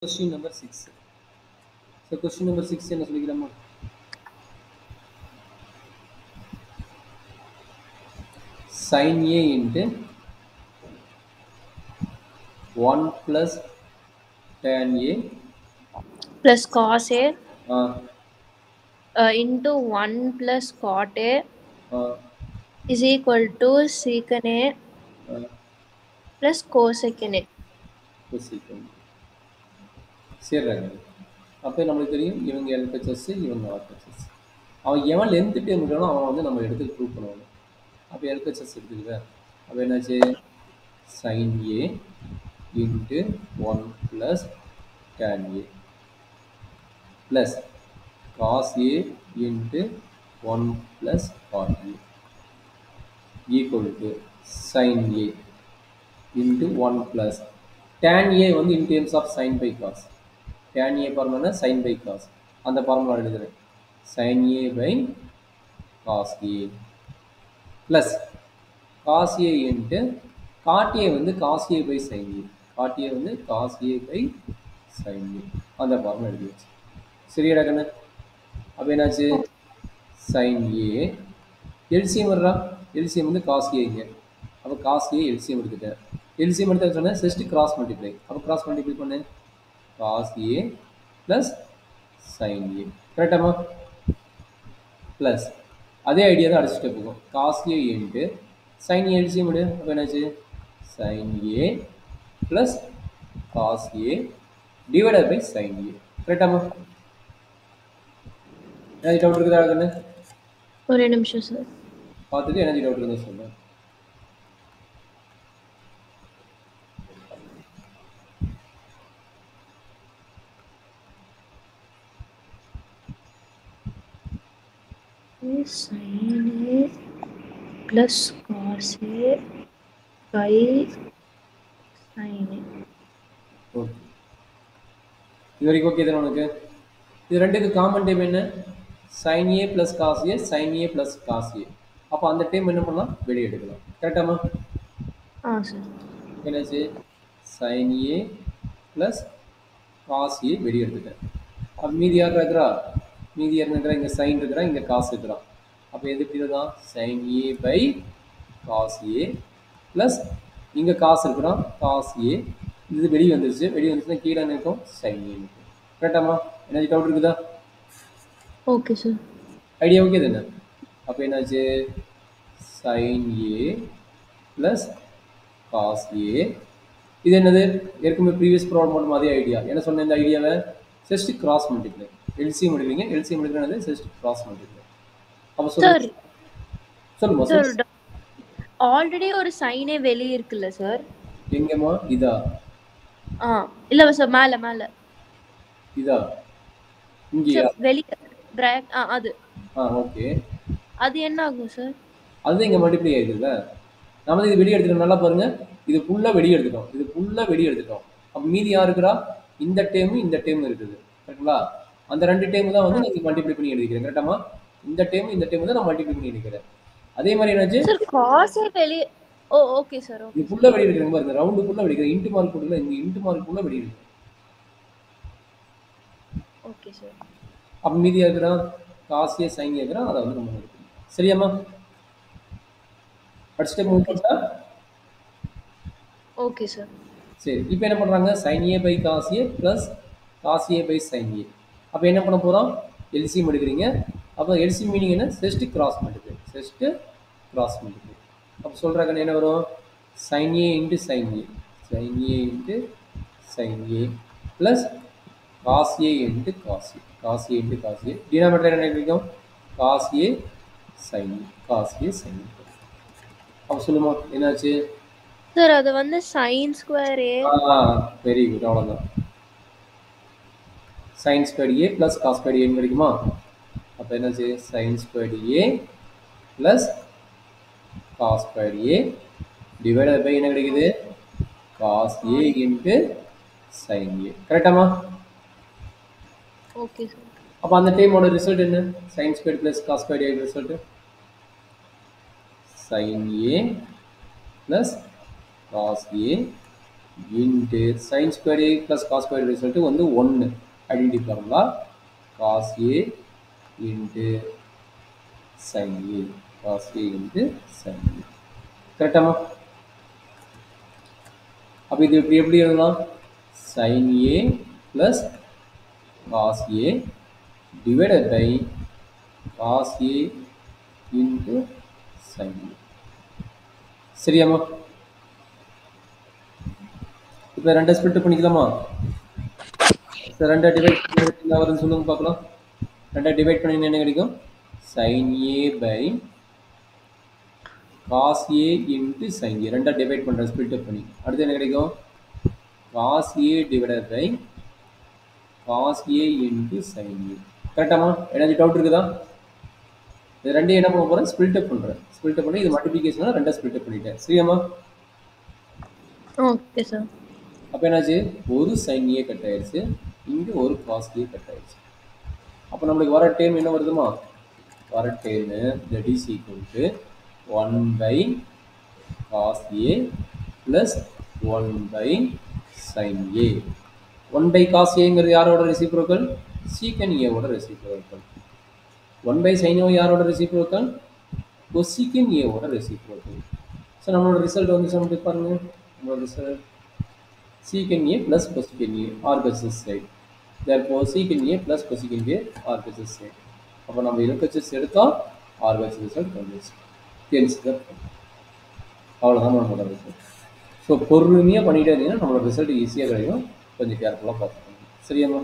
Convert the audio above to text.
Question number 6. So question number 6 என்ன சொல்லிக்கிறோமா? Sin A into 1 plus tan A plus cos A uh, into 1 plus cot A uh, is equal to secant A uh, plus cosecant A. cosecant. சரிங்க. அப்போ நம்மளுக்கு தெரியும் இவங்க LHS இவங்க RHS. அவன் எவன் length term இருக்கானோ அவன் வந்து நம்ம எடுத்து ப்ரூவ் பண்ணுவாங்க. அப்போ LHS எடுத்துக்குவேன். அப்போ என்னாச்சு sin A into 1 plus tan A plus cos A into 1 plus cot A equal to sin A into 1 plus tan A வந்து in terms of sin by cos. tan A formula sin by cos. அந்த formula எழுதுறேன். sin A by cos A plus cos A into cot A வந்து cos A by sin A. cot A வந்து cos A by sin A. அந்த formula எழுதி வச்சு. சரியாடா கண்ணு? அப்போ என்னாச்சு sin A எல்சிஎம் வர்றா எல்சிஎம் வந்து காஸ் ஏங்க அப்போ காஸ் ஏ எல்சிஎம் எடுத்துட்டேன் எல்சிஎம் எடுத்து சொன்னேன் ஜஸ்ட் கிராஸ் மல்டிப்ளை அப்போ கிராஸ் மல்டிப்ளை பண்ணு cos A plus sine A கரெக்டாமா ப்ளஸ் அதே ஐடியா தான் அடிச்சுட்டு போகும் cos A into sine A LCM எடு அப்போ என்னாச்சு sine A plus cos A divided by sine A கரெக்டாமா எனர்ஜி டவுட் இருக்குதா கண்ணு ஒரே நிமிஷம் சார் பார்த்துட்டு எனர்ஜி டவுட் இருந்தால் சொல்லுங்கள் sin A plus cos A by sin A. Okay இது வரைக்கும் ஓகே தானே உனக்கு இது ரெண்டுக்கு காமன் டைம் என்ன sine A plus cos A sine A plus cos A அப்போ அந்த டைம் என்ன பண்ணலாம் வெளியே எடுக்கலாம் கரெக்டாமா சார் என்னாச்சு sine A plus cos A வெளியே எடுத்துட்டேன் அப்போ மீதி யார் இருக்கிறா மீதி யார் இருக்கிறா இங்கே சைன் இருக்கிறா இங்கே காசு இருக்கிறா அப்போ எது எப்படி தான் sine A by cos A plus இங்கே காசு இருக்கிறோம் காஸ் ஏ இது வெளியே வந்துருச்சு வெளியே வந்துச்சுன்னா கீழே இருக்கும் சைன் ஏ இருக்கும் கரெக்டாமா எனர்ஜி டவுட் இருக்குதா ஓகே சார் ஐடியா ஓகே தானே அப்போ என்னாச்சு sine A plus cos A இது என்னது ஏற்கனவே ப்ரீவியஸ் ப்ராப்ளம் மட்டும் அதே ஐடியா என்ன சொன்ன இந்த ஐடியாவை ஜஸ்ட் கிராஸ் மல்டிப்ளை எல்சிஎம் எடுக்கிறீங்க எல்சிஎம் எடுக்கிறது ஜஸ்ட் கிராஸ் மல்டிப்ளை அப்போ சார் சொல்லுமா சார் ஆல்ரெடி ஒரு சைனே வெளியே இருக்குல்ல சார் எங்கம்மா இதா இல்ல சார் மேல மேல இதா இங்கேயா வெளியே பிராக் அது ஓகே அது என்ன ஆகும் சார் அது இங்கே மல்டிப்ளை ஆகிடுதுல்ல நம்ம இது வெளியே எடுத்துட்டோம் நல்லா பாருங்க இது ஃபுல்லாக வெளியே எடுத்துட்டோம் இது ஃபுல்லாக வெளியே எடுத்துட்டோம் அப்போ மீதி யார் இருக்கிறா இந்த டைமும் இந்த டைம் இருக்குது கரெக்டுங்களா அந்த ரெண்டு டைம் தான் வந்து நீங்கள் மல்டிப்ளை பண்ணி எடுக்கிறேன் கரெக்டாமா இந்த டைம் இந்த டைம் தான் நான் மல்டிப்ளை பண்ணி எடுக்கிறேன் அதே மாதிரி என்னாச்சு சார் காசே வெளியே ஓகே சார் இது ஃபுல்லாக வெளியே எடுக்கிறேன் பாருங்க ரவுண்டு ஃபுல்லாக வெளியே இன்ட்டு மார்க் போட்டுல இந்த இன்ட்டு மார்க் ஃபுல்லாக வெளியே இருக்கு ஓகே சார் அப்போ மீதி இருக்கிறான் காசியே சைன் இருக்கிறான் அதை வந்து நம்ம எடுக்கணும் சரியாம்மா அடுத்த ஸ்டெப் மூவ் பண்ணிட்டா ஓகே சார் சரி இப்போ என்ன பண்ணுறாங்க sine A by cos A plus cos A by sine A அப்போ என்ன பண்ண போகிறோம் எல்சிஎம் எடுக்கிறீங்க அப்போ எல்சிஎம் மீனிங் என்ன just cross multiply just cross multiply அப்போ சொல்கிறாங்க என்ன வரும் sine A into sine A sine A into sine A plus cos A into cos A cos A into cos A denominator என்ன கிடைக்கும் cos A sine A cos A sine A அப்போ சொல்லுமா என்னாச்சு sir அது வந்து sin square A very good அவ்வளோதான் sin square A plus cos square ஏன்னு கிடைக்குமா அப்போ என்னாச்சு sin square A plus cos square A divided by என்ன கிடைக்குது cos A into sine A கரெக்டாமா ஓகே சார் அப்போ அந்த டைமோட ரிசல்ட் என்ன sin square plus cos square A result sin ஏ ப்ளஸ் cos A into sine square A plus cos square result வந்து 1 identity formula cos A into sine A cos A into sine A கரெக்டாமா? அப்போ இது இப்படி எப்படி எழுதலாம்? Sine A plus cos A divided by cos A into sine A. சரியாம்மா? இப்போ ரெண்டை ஸ்பிளிட் பண்ணிக்கலாமா? ரெண்டை டிவைட் பண்ணி என்ன வருதுன்னு சொல்லுங்க பார்க்கலாம். ரெண்டை டிவைட் பண்ணி என்ன கிடைக்கும்? Sine A by cos A into sine A. ரெண்டா டிவைட் பண்ணுறேன் ஸ்பிளிட் பண்ணி. அடுத்து என்ன கிடைக்கும்? Cos A divided by cos A into sine A. கரெக்டாமா? ஏதாச்சும் டவுட் இருக்குதா? இது ரெண்டையும் என்ன பண்ண போகிறேன்? ஸ்பிளிட் அப் பண்ணுறேன். ஸ்பிளிட் பண்ணி இது மல்டிபிகேஷனாக ரெண்டா ஸ்பிளிட் பண்ணிட்டேன். சரியாம்மா? Okay sir. அப்போ என்னாச்சு? ஒரு சைன் ஏ கட் ஆயிடுச்சு, இங்கே ஒரு காஸ் ஏ கட் ஆயிடுச்சு. அப்போ நம்மளுக்கு வர டேர்ம் என்ன வருதுமா? வர term that is equal to 1 by cos A plus 1 by sine A. 1 by cos ஏங்கிறது யாரோட ரெசிப்ரோக்கல்? சீக்கன் ஏவோட ரெசிப்ரோக்கல். 1 பை சைன் ஏ யாரோட ரெசிப்ரோக்கல்? கொசிக்கன் ஏவோட ரெசிப்ரோக்கல். ஸோ நம்மளோட ரிசல்ட் வந்து சொல்லிட்டு பாருங்க. நம்மளோட result secant A plus cosecant A RHS side. Therefore secant A plus cosecant A RHS side. அப்போ நம்ம LHS எடுத்தால் RHS ரிசல்ட் வந்துச்சு. தெரிஞ்சுக்க அவ்வளோதான் நம்மளோட ரிசல்ட். ஸோ பொறுமையாக பண்ணிகிட்டே இருந்தீங்கன்னா நம்மளோட ரிசல்ட் ஈஸியாக கிடைக்கும். கொஞ்சம் கேர்ஃபுல்லாக பார்த்துக்கணும். சரியாம்மா?